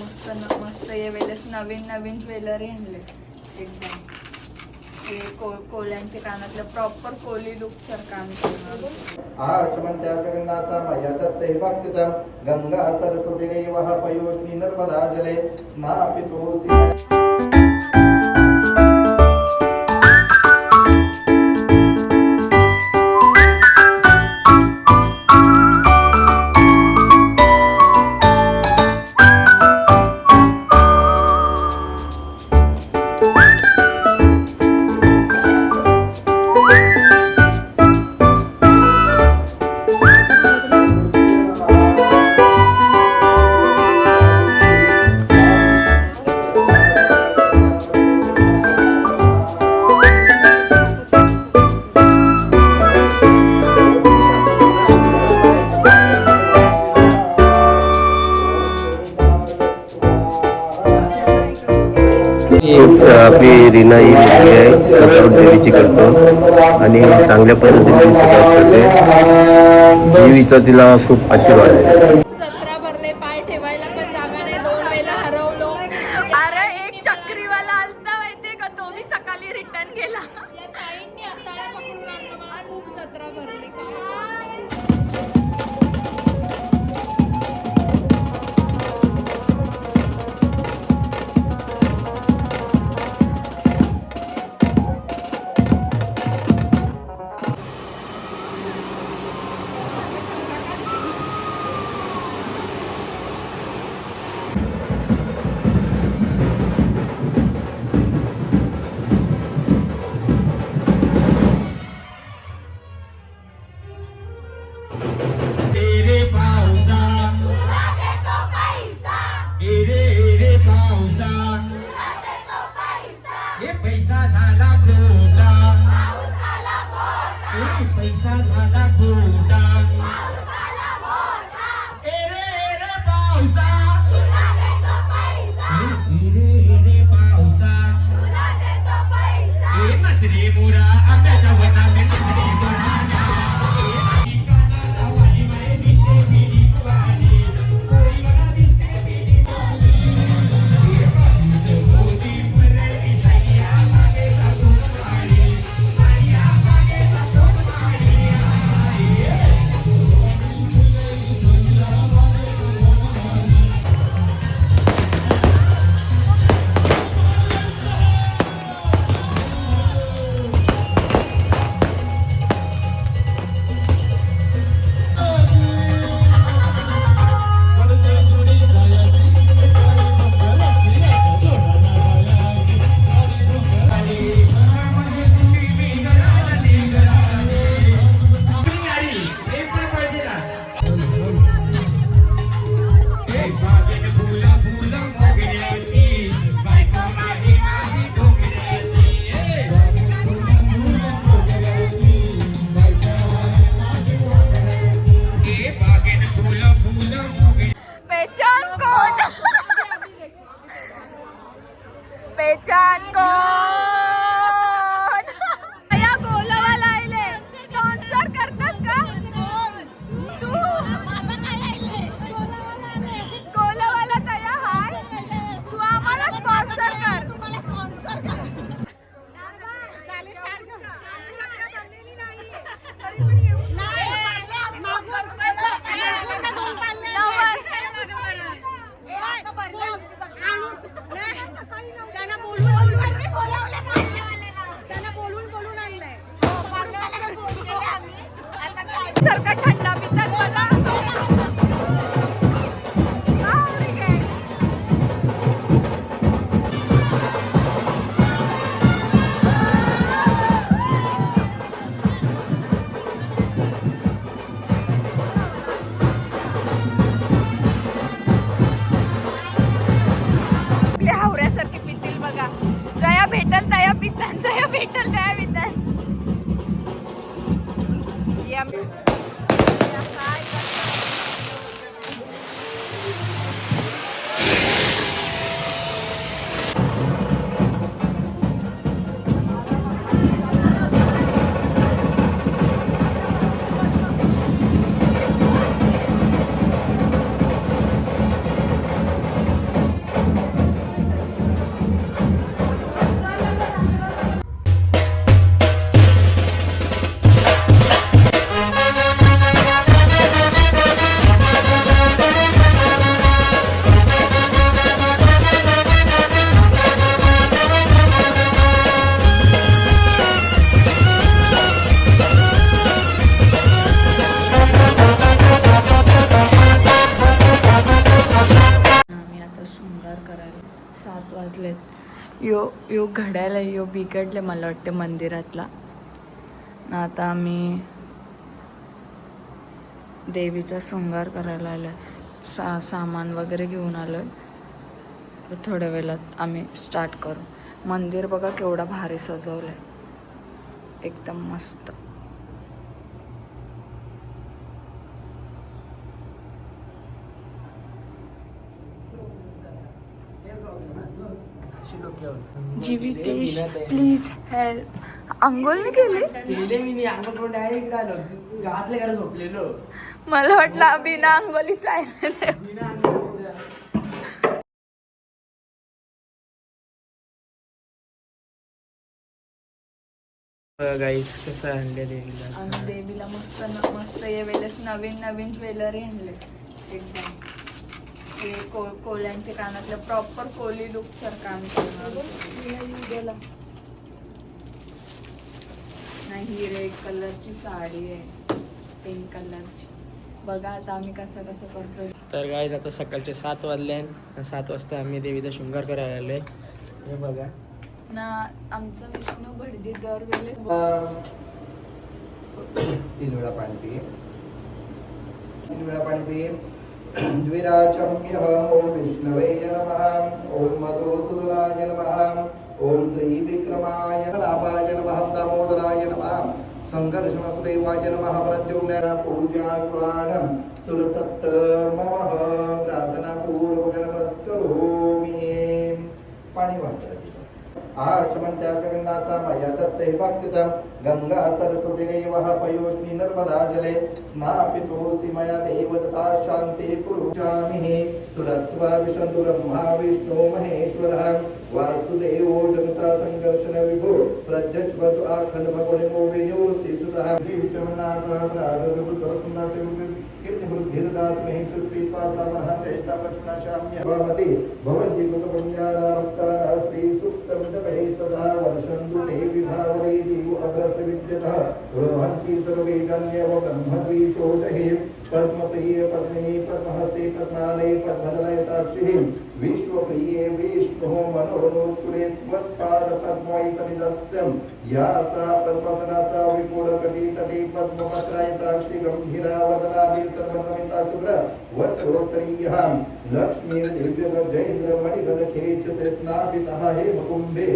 मस्त ये वेळेस नवीन ज्वेलरी आणले एकदम हे कोल्यांचे कानातले प्रॉपर कोली लुक सारखं आचमन्त्या जगन्नाथ मया दत्ते भक्तितं गंगा सरस्वती रेवः पयोस्मि नर्मदा जले स्नापितोऽसि आपली रीना ही मुलगी आहे सजावट देवीची करतो आणि चांगल्या पद्धतीने सजावट करते. देवीचा तिला खूप आशीर्वाद आहे. 17 भरले पाय ठेवायला पण जागा नाही 2 वेळा हरवलो. अरे एक चक्रीवाला आलता माहितीये का तो मी सकाळी रिटर्न केला. या ताईंनी हाताळा पकडून आणलं मला खूप 17 भरले काय पैसा झाला खोटा पैसा झाला खोटा रे पावसा रे पावसा मछली मुरा आंब्याच्या वनात मछली पहचान कौन या गोलावाला आले स्पॉन्सर करतात का तू गोलावाला तया हाय तू आम्हाला स्पॉन्सर कर त्याला बोलवलं यो घड्याला यो बिघडले मला वाटते मंदिरातला. आता आम्ही देवीचा शृंगार करायला आलोय. सामान वगैरे घेऊन आलोय. तर थोड्या वेळात आम्ही स्टार्ट करू. मंदिर बघा केवढा भारी सजवलंय, एकदम मस्त. जीवितेश प्लीज हेल्प. अंघोळ नाही केली? मला वाटलं बिना अंघोलीच आहे. गाईस कसं आणले देवीला. आम्ही देवीला मस्त मस्त ये वेळेस नवीन नवीन ज्वेलरी आणले. एकदम हे कोल्यांचे कानातले प्रॉपर कोली लुक सारखं आम्ही करणार. नाही, ही रेड कलरची साडी आहे, पिंक कलरची. बघा आता आम्ही कसं करतोय. तर गाईस आता सकाळचे 7 वाजले. 7 वाजता आम्ही देवीचा शृंगार करायला आलोय. हे बघा ना, आमचा विष्णू भटजी दरवेळेस 3 वेळा पाणी पिये. 3 वेळा पाणी पिये. द्विराचम्यहम् ओम विष्णवे नमः. ओम मधुसूदनाय नमः. ओम त्रिविक्रमाय नाभाय नमः. दामोदराय नमः. संघर्षणसुदेवाय नमः. प्रद्युम्न पूजाकृणं सुरसत्तमः. प्रार्थनापूर्वक नमस्करोमि. पाणी वाटतं आचमन्त्या जगन्नाथा मया दत्ते भक्तितं गंगा सरस्वती रेवः पयोष्णि नर्मदा जले स्नापितोऽसि मया देव तथा शान्ति कुरुष्यामि. सुरत्वा विशन्तु ब्रह्मा विष्णु महेश्वरः वासुदेवो जगता संकर्षण विभो प्रज्वलतु अखंड भगवो विनिवृत्ति सुतः. जगन्नाथः प्रागरुद्र सुन्नाते कीर्तिवृद्धिर्दात्मे सुत्पिपासामहं पक्षणाशाम्य भवति भवन्ति कृतपुण्यानां भक्तानास्ति सुप्तं जपै सदा वर्षन्तु ते विभावरे जीव अग्रस्य विद्यतः रोहन्ति सर्वे गण्यव ब्रह्मद्विषोदहे. पद्मप्रिये पद्मिनी पद्महस्ते पद्मालये पद्मदलयताक्षिः विश्वप्रिये विष्णुः मनोनुकुले त्वत्पादपद्मै समिदस्यं. या सा पद्मसना सा विपुलकटितटे पद्मपत्रायताक्षि गम्भीरा वदनाभि सर्वनमिता शुक्र वत्सरोत्तरीयः. लक्ष्मीर्दिव्यगजैन्द्रमणिगणखेचते स्नापितः हेमकुम्भे.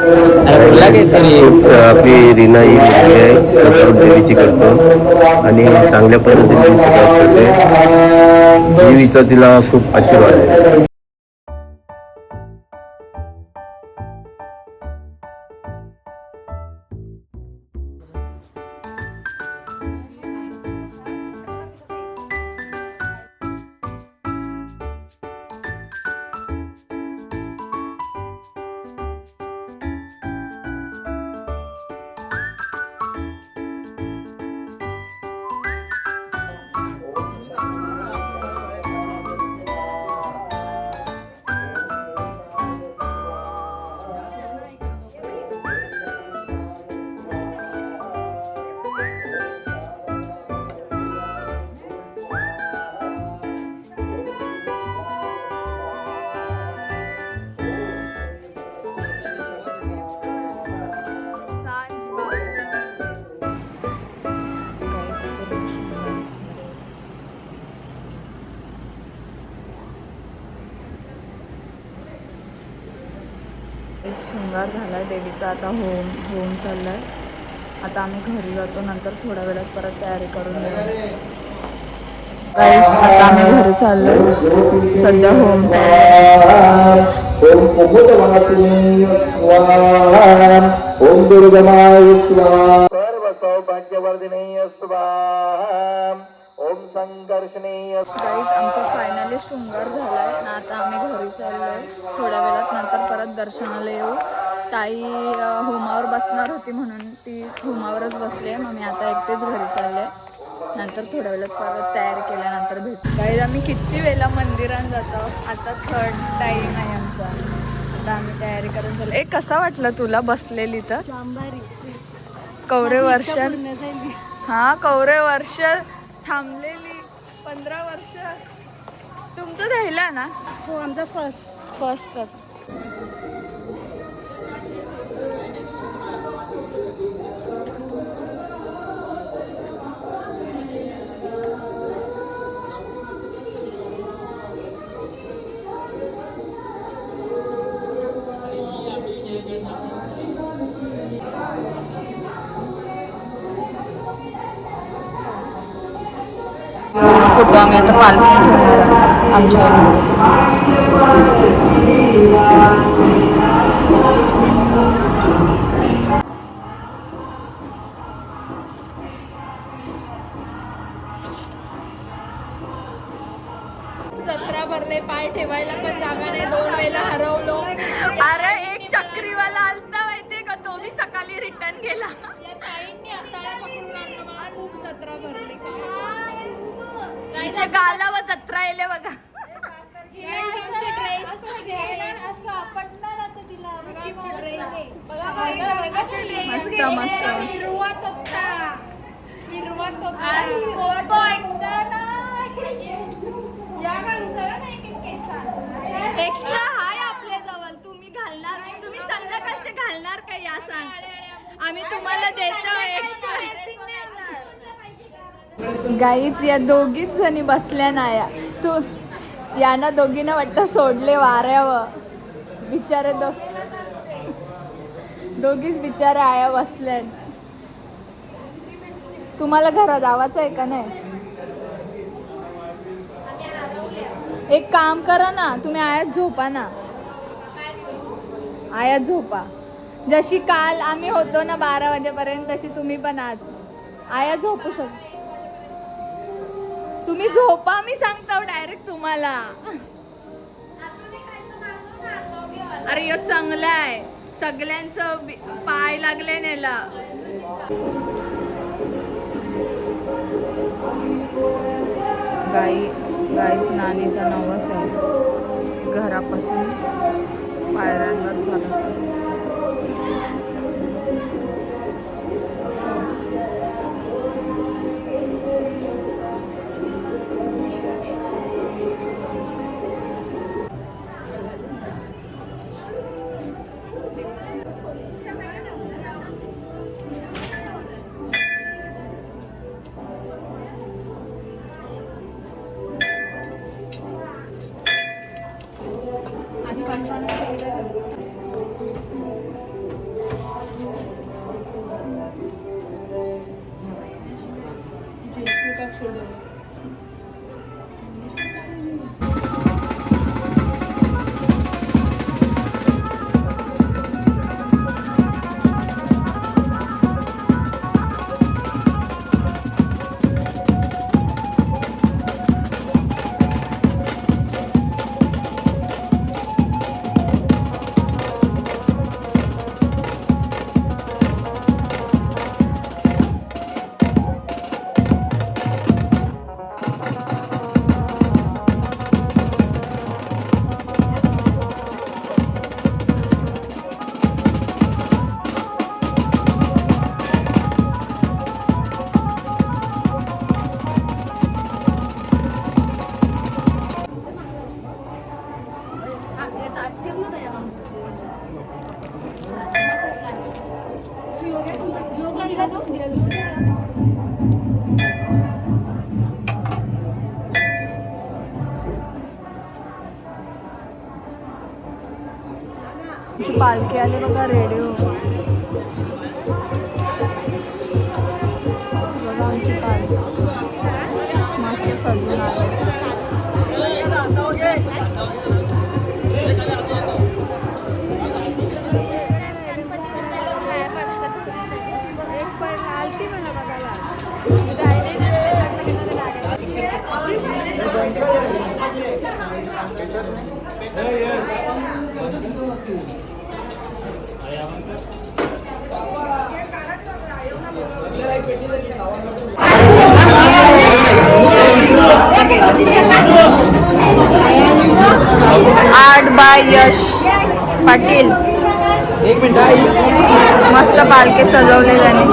अरे बोला काहीतरी. आपली रीना ही मुलगी आहे, सजावट देवीची करतो आणि चांगल्या पद्धतीने सजावट करते. देवीचा तिला खूप आशीर्वाद आहे. शृंगार झालाय देवीचा. आता होम चाललाय. आता आम्ही घरी जातो. नंतर थोड्या वेळात परत तयारी करून येऊ. आता आम्ही घरी चाललोय. सध्या होम चाललाय. ओम कुमुदवासिनी स्वाहा ओम दुर्गमाय स्वाहा सर्व सौभाग्यवर्धिनी स्वाहा ओम संकर्षणीय गाईज आमचा फायनली शृंगार झालाय ना. आता आम्ही घरी चाललोय. थोड्या वेळात नंतर परत दर्शनाला येऊ. ताई होमावर बसणार होती म्हणून ती होमावरच बसली. मग मी आता एकटीच घरी चालले. नंतर थोड्या वेळात परत तयारी केल्यानंतर भेटू. गाईज आम्ही किती वेळा मंदिरात जातो. आता 3rd टाईम आहे आमचा. आता आम्ही तयारी करून चाललो. कसा वाटलं तुला बसलेली तर? कवरे वर्ष हा कवरे वर्ष थांबलेली 15 वर्ष. तुमचं झालं ना? हो आमचा फर्स्टच. फोटो आम्ही आता पालखी ठेवणार आमच्या जत्रा भरले. पाय ठेवायला पण जागा नाही. 2 वेळा हरवलो. अरे एक चक्रीवाला आलता माहितीये का, तो मी सकाळी रिटर्न केला. खूप जत्रा भरली. तिच्या गालावर जत्रा येले बघा. मस्त मस्त एक्स्ट्रा हाय आपल्या जवळ. तुम्ही घालणार नाही? तुम्ही संध्याकाळचे घालणार का या सांग. आम्ही तुम्हाला देतो एक्स्ट्रा. गाईच या दोघीच जणी बसल्या नाया. तू यांना दोघींना वाटतं सोडले वाऱ्यावर. बिचारे दोघीच बिचारे आया बसल्या. तुम्हाला घरात आवाज आहे का नाही? एक काम करा ना, तुम्ही आयात झोपा ना. आयात झोपा. जशी काल आम्ही होतो ना 12 वाजेपर्यंत, तशी तुम्ही पण आज आया झोपू शकता. तुम्ही झोपा, मी सांगतो डायरेक्ट तुम्हाला. अरे यो चांगला आहे. सगळ्यांचं पाय लागले नेला. गाईच नानीचा नवस आहे. घरापासून पायऱ्यांवर चालत. पालखी आले बघा रेडिओ बघा आमची पालखी मस्त सजून आले आर्ट बाय यश पाटील मस्त पालखी सजवले त्याने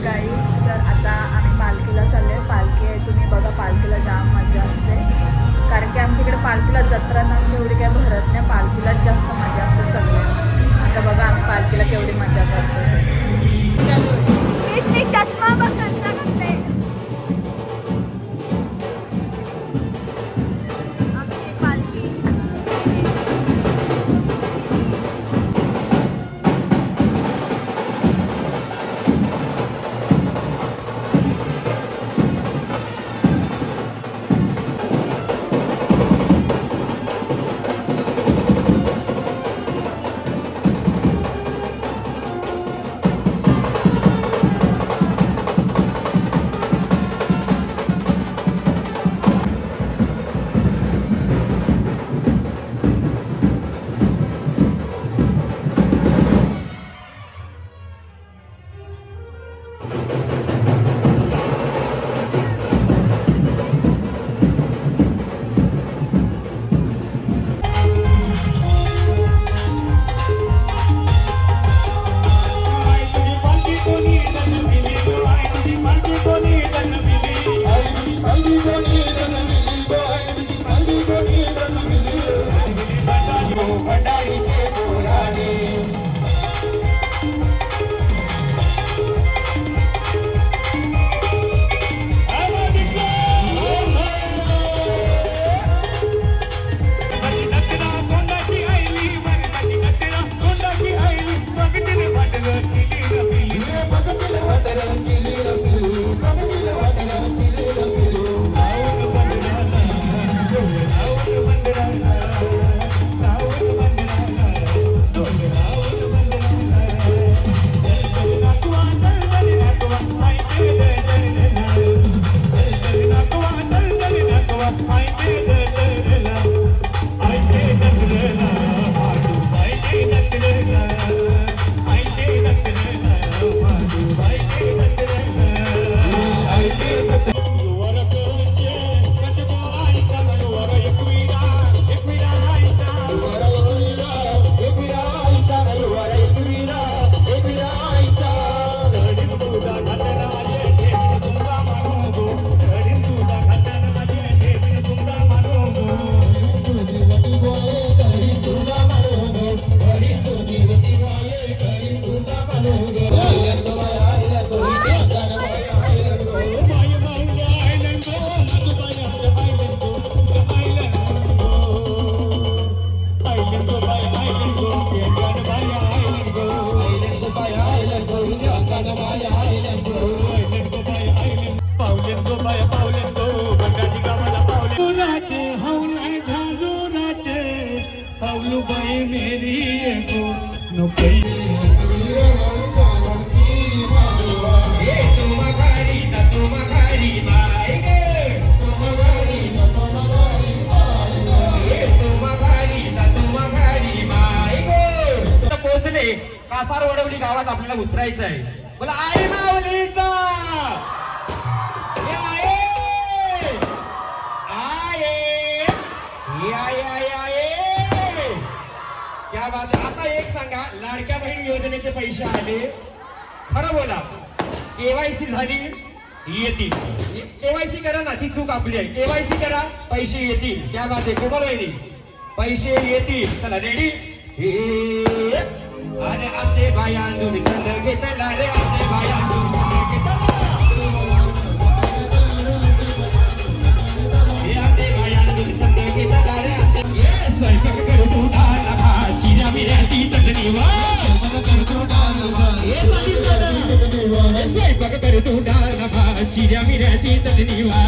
गाईस तर आता आम्ही पालखीला चाललोय पालखी आहे तुम्ही बघा पालखीला जाम मजा असते कारण की आमच्या इकडे पालखीला जत्रा आमची एवढी काही भरत नाही पालखीलाच जास्त मजा असते सगळ्यांची आता बघा आम्ही पालखीला केवढी मजा करतो चष्मा बघ आमची पालखी कासार वडवली गावात आपल्याला उतरायचं आहे. बोला आई माऊलीचा क्या बात. आता एक सांगा, लाडक्या बहीण योजनेचे पैसे आले, खरं बोला, केवायसी झाली, येतील. केवायसी करा ना, ती चूक आपली आहे. केवायसी करा, पैसे येतील. क्या बात आहे. कोमल वहिनी पैसे येतील. चला रेडी. अरे आमचे बाया दूध छंद घेतला रे आमचे बाया दूध छंद घेतला. हे आमचे बाया दूध छंद घेतला रे आमचे. ये स्वयंपाक करतो डाळ भात चिरा मिऱ्याची चटणी वा. हे स्वयंपाक करतो डाळ भात चिरा मिऱ्याची चटणी वा.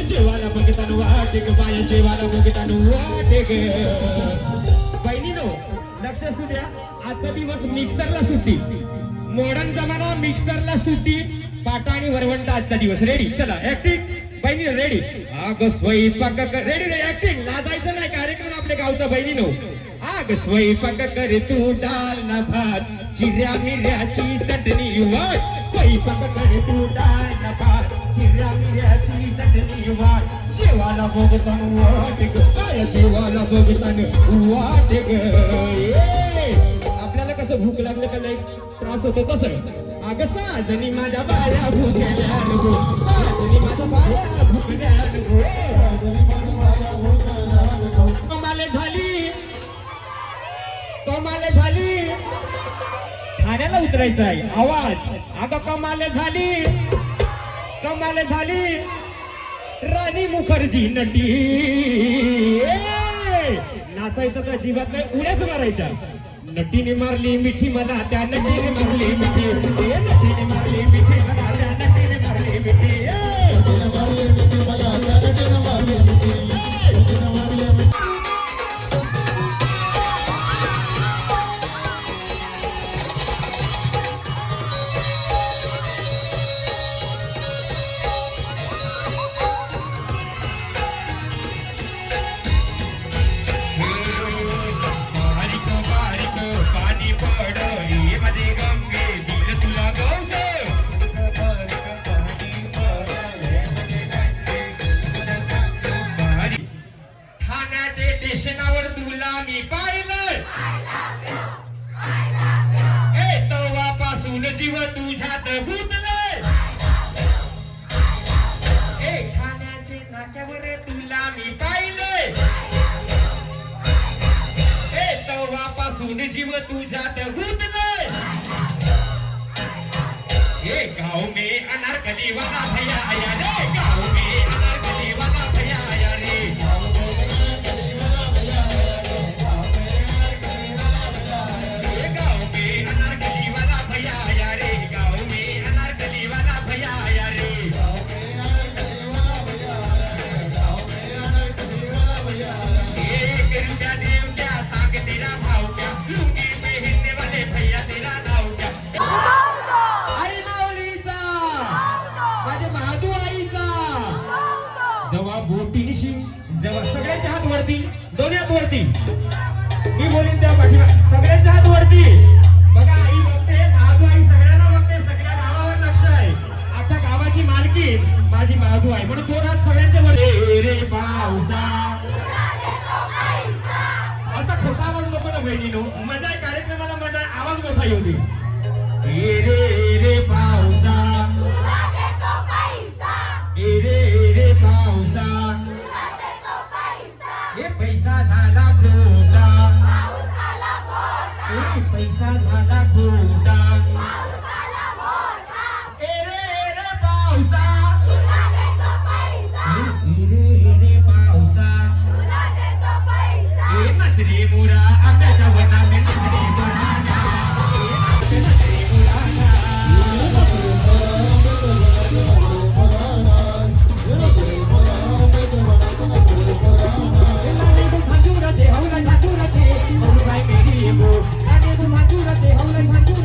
जेवायला बघताना वाटे ग बाया जेवायला बघताना वाटे ग. बहिणीनो लक्ष असू द्या. आजचा दिवस मिक्सरला सुट्टी. मॉडर्न जमाना मिक्सरला सुट्टी. पाटा आणि वरवंटा आजचा दिवस. रेडी. चला ऍक्टिंग. बहिणी रेडी. आग स्वयंपाक रेडी रे ऍक्टिंग. लाजायचं नाही कार्यक्रम आपल्या गावचा. बहिणीनो आग स्वयंपाक करे तू डाळ ना भात चिऱ्या मिऱ्याची चटणी वाट. स्वयंपाक करे तू डाळ ना भात चिऱ्या मिऱ्याची चटणी वाट. जेवायला बघताना वाट ग काय जेवायला बघताना वाट ग. आपल्याला कसं भूक लागलं का लई त्रास होतो तसं. अगं साजनी माझ्या बाया भुकल्या गो. साजनी माझ्या बाया भुकल्या गो. कमाले झाली कमाले झाली. ठाण्याला उतरायचं आहे आवाज. अगं कमाले झाली कमाले झाली. राणी मुखर्जी नटी. नाचायचं तर जीवात नाही उड्याच मारायच्या. नटीने मारली मिठी मला त्या नटीने मारली मिठी. नटीने मारली मिठी मला त्या नटीने मारली मिठी. जीव तुझ्यात गुंतलंय. ठाण्याचे नाक्यावर तुला मी पाहिलंय. तेव्हापासून जीव तुझ्यात गुंतलंय. गाव में अनारकली वाला भैया आया रे. गाव में अनारकली वाला भैया आया रे. गाव में अनारकली वाला भैया आया रे. गाव में अनारकली वाला भैया आया रे. गाव में अनारकली वाला भैया आया रे. गाव में अनारकली वाला भैया आया रे. गाव में अनारकली वाला भैया आया रे. एक रुपया देव क्या सांग तेरा भाव क्या. लुंगी पहनने वाले भैया तेरा नाव क्या. अरे माऊलीचा माझ्या महादू आईचा. जेव्हा बोटीनिशी जेव्हा सगळ्यांच्या हात वरती. दोन्ही हात वरती. मी बोलीन त्या पाठीमा सगळ्यांच्या हात वरती. बघा आई बघते महादू आई सगळ्यांना बघते. सगळ्या गावावर लक्ष आहे. आता गावाची मालकी माझी महादू आई म्हणून दोन हात सगळ्यांच्या वरती. रे पावसा असा खोटा आवाज नको ना बहिणीनो. मजा आहे कार्यक्रमाला. मजा आहे. आवाज मोठा येऊ दे. रे रे पावसा रे पावसा. हे पैसा झाला खोटा. पैसा झाला खोटा. रे पावसा रे पावसा. हे नचरी मुरा आंब्याच्या वनात नचरी मुरा. नचरी मुरा Howla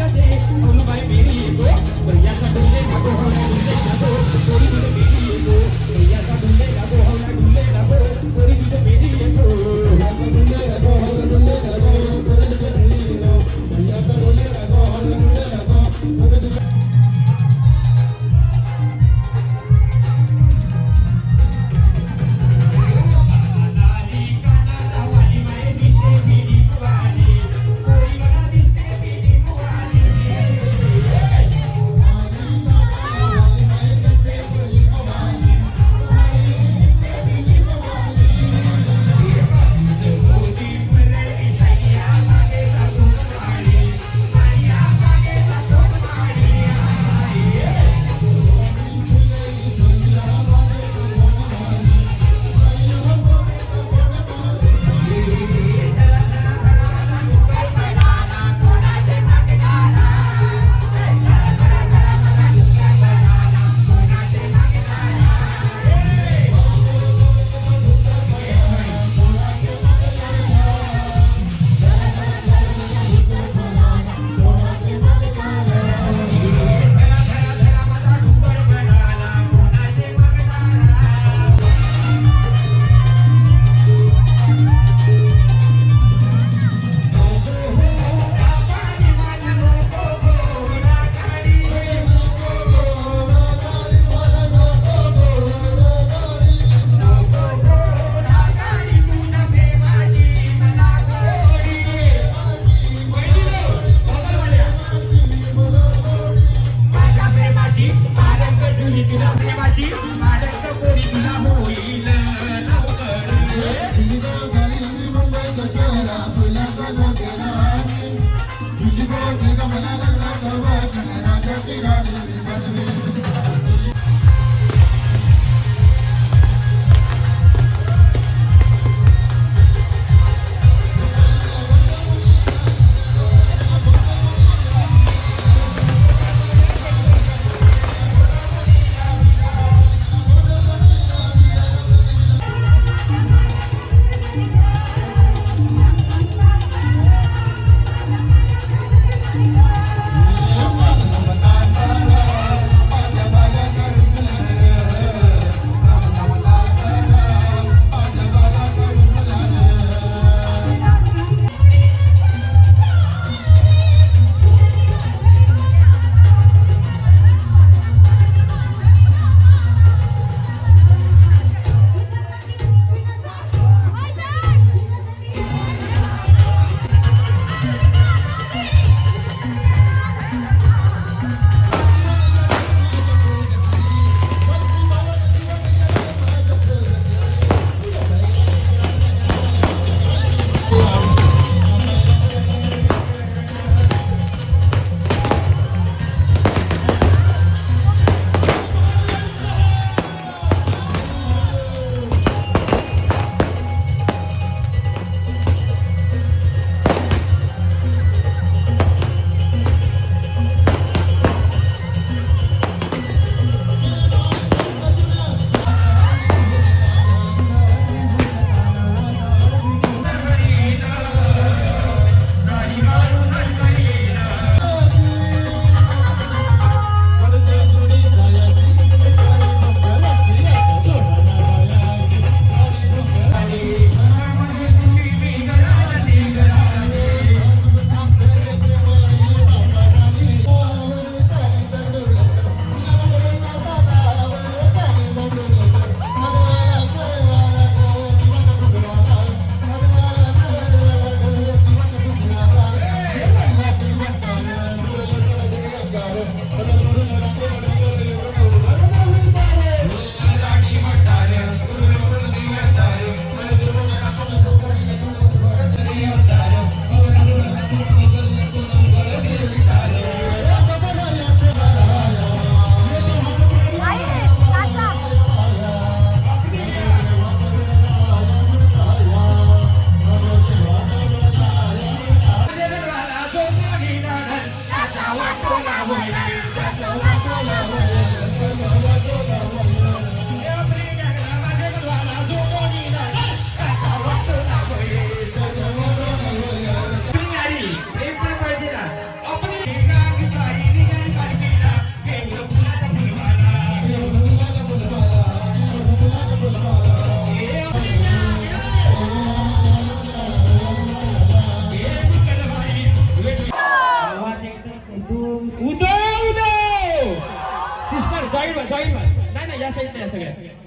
प्रेमाची मारक पोरी तुला होईल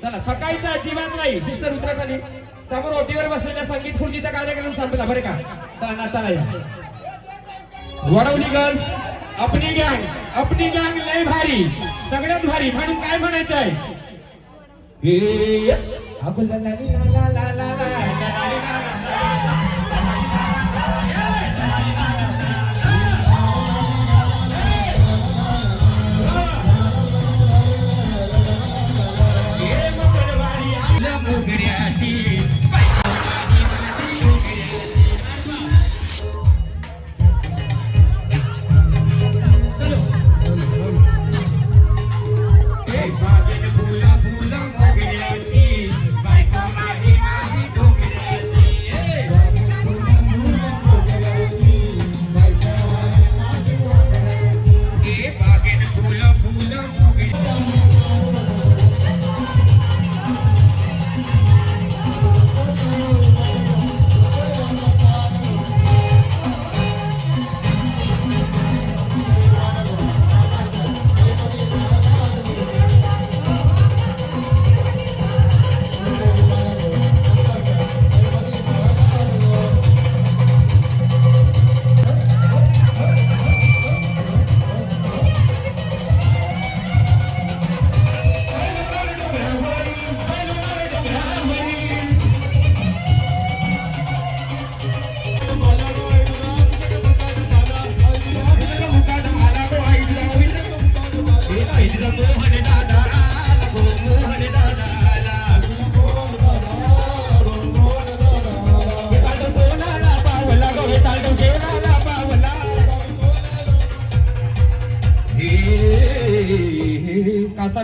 चला थकायचं अजिबात नाही. सिस्टर उतरा खाली. समोर ओटीवर बसलेल्या संगीत खुर्चीचा कार्यक्रम संपला बरं का. चला नाचायला या. वडवली गर्ल्स अपनी गँग लय भारी, सगळ्यात भारी म्हणून काय म्हणायचं आहे.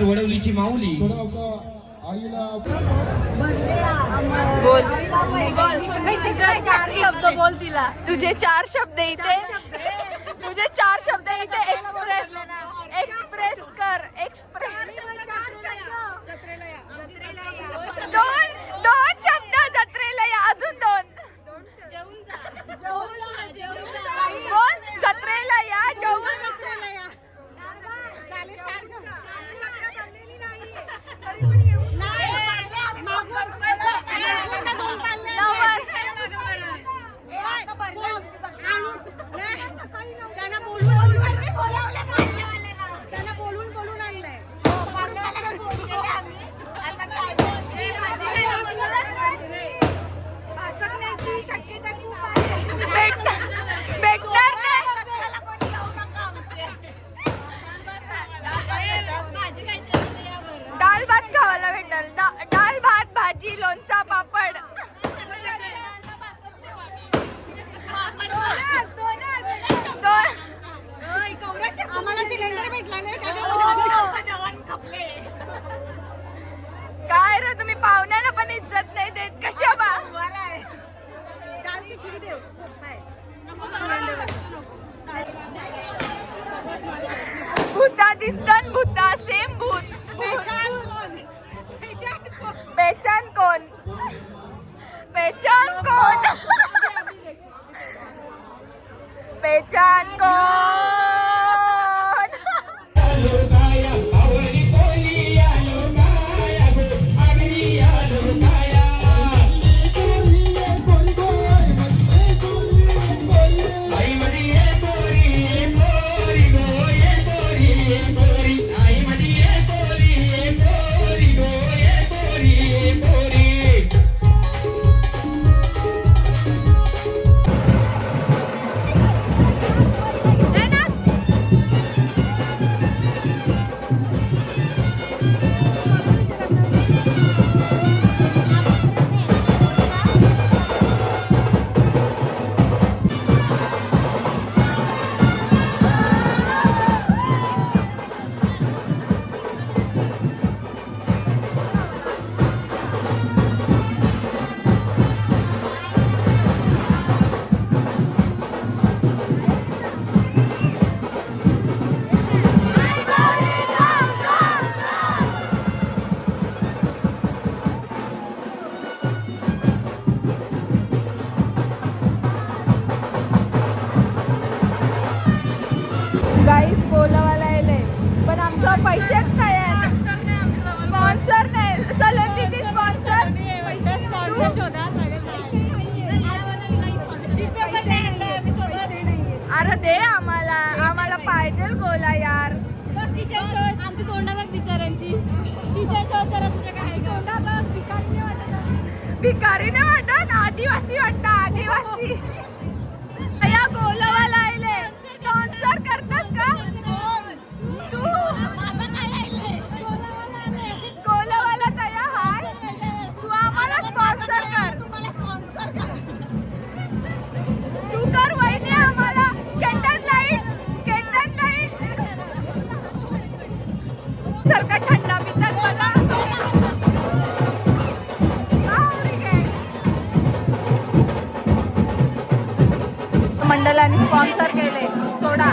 वडवलीची माऊली बोल चार शब्द बोल तिला. तुझे 4 शब्द इथे, तुझे 4 शब्द इथे एक्सप्रेस कर. दोन शब्द जत्रेला या. अजून 2 बोल. जत्रेला या, जेवून डाळ भात खावायला भेटल. डाळ भात, भाजी, लोणचा, पापड. आम्हाला सिलेंडर भेटला नाही काय रे तुम्ही पाहुण्यांना पण इज्जत नाही देत. कशा बा काल खिचडी देऊ भूता दिसतन भूता सेम भूत. पेचान कोण? पेचान कोण? पेचान कोण? पैसे काय स्पॉन्सर नाही. सेलिब्रिटी स्पॉन्सर अरे दे आम्हाला पाहिजे गोला यार. आमची तोंडा बघ बिचाऱ्यांची. भिकारी नाही वाटत, आदिवासी वाटत. आदिवासी या गोलावाला आले. स्पॉन्सर करतात का तू? गोलावाला तया हाय. तू आम्हाला स्पॉन्सर कर. तू कर वहिनी आम्हाला. केंडल लाईट्स सारखा थंडा पितात मला. मंडळाने स्पॉन्सर केले सोडा.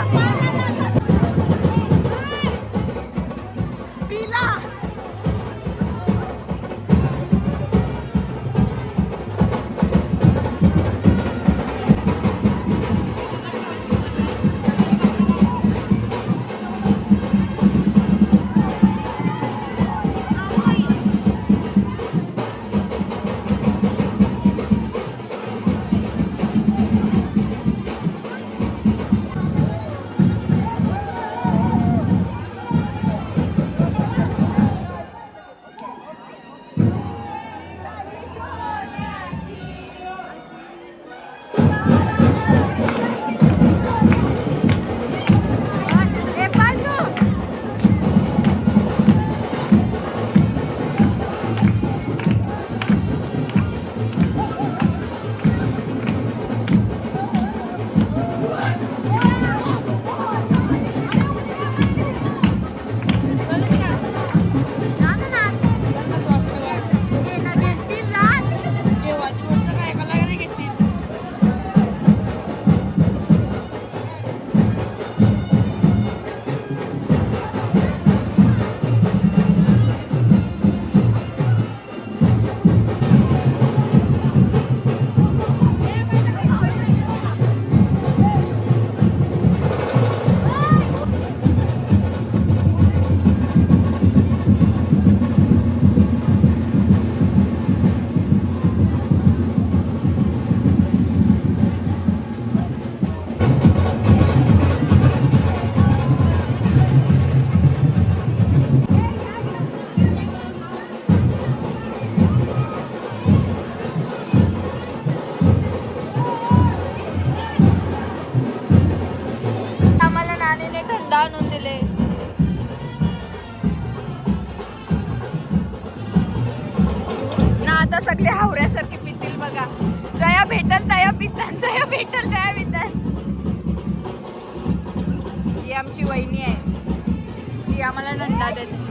भेटल त्या पित्रांचं या भेटल त्या पित्रां. ही आमची वहिनी आहे जी आम्हाला दंडा देते.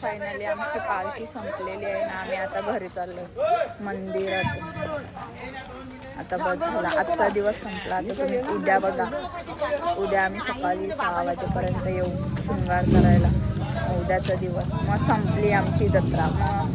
फायनली आमची पालखी संपलेली आहे ना. आम्ही आता घरी चाललो मंदिरात. आता बस झाला, आजचा दिवस संपला. आता तुम्ही उद्या बघा. उद्या आम्ही सकाळी 6 वाजेपर्यंत येऊ शृंगार करायला. उद्याचा दिवस मग संपली आमची जत्रा. मग